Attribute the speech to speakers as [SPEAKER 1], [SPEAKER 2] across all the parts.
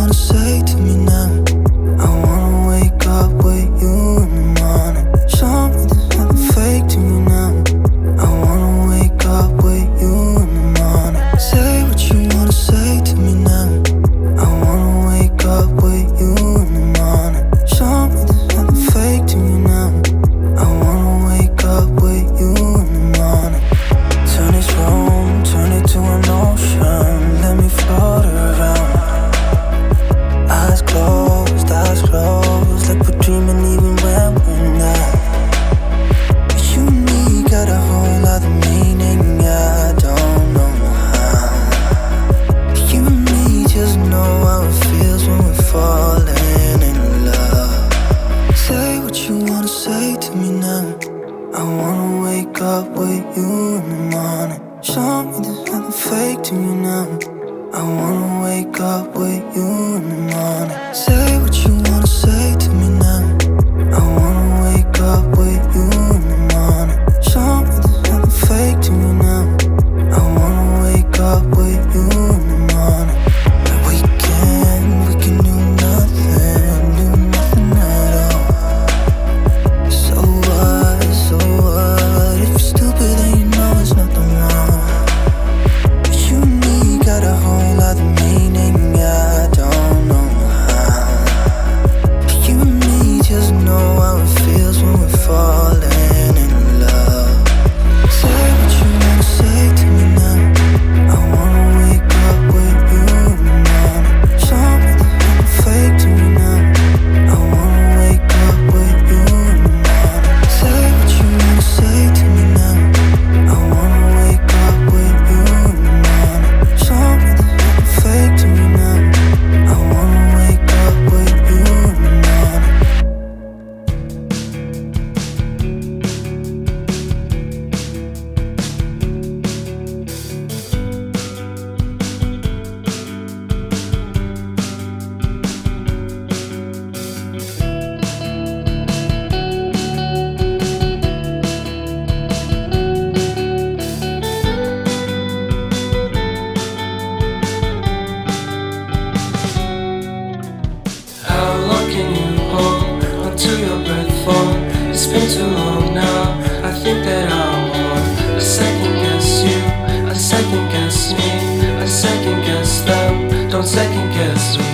[SPEAKER 1] wanna say to me now? I wanna wake up with you in the morning. Show me there's nothing fake to me now. I wanna wake up with you in the morning. Say what you wanna say to me now. I wanna wake up with you in the morning. Show me there's nothing fake to me now. I wanna wake up with you in the morning. Turn this room, turn it to an ocean. Let me float around. Eyes closed, like we're dreaming even when we're not. You and me got a whole other meaning, I don't know how. You and me just know how it feels when we're falling in love. Say what you wanna say to me now. I wanna wake up with you in the morning. Show me there's nothing fake to me now. I wanna wake up with you in the morning. Say what you wanna say to me now. I wanna wake up with you in the morning. Show me there's nothing fake to me now. I wanna wake up with you in the morning. We can do nothing at all. So what? If you're stupid then you know there's nothing wrong. But you and me got a whole other meaning, I don't know how. But you and me just know how it feels when we're falling in love. Say what you wanna say to me now. I wanna wake up with you in the morning. Show me there's nothing fake to me now. I wanna wake up with you in the morning. Say what you wanna say to me now. I wanna wake up with you in the morning. Show me there's nothing fake to me now. I wanna wake up with you in the morning.
[SPEAKER 2] How long can you hold until your breath falls? It's been too long now. I think that I want a second guess you, a second guess me, a second guess them. Don't second guess me.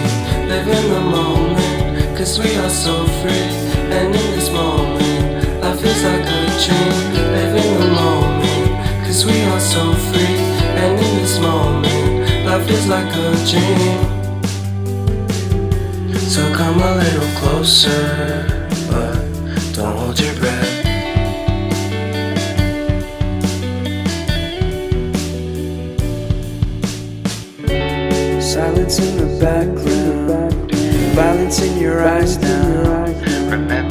[SPEAKER 2] Live in the moment, 'cause we are so free. And in this moment, life is like a dream. Live in the moment, 'cause we are so free. And in this moment, life is like a dream. So come a little closer, but don't hold your breath. Silence in the background, violence in your eyes now. Remember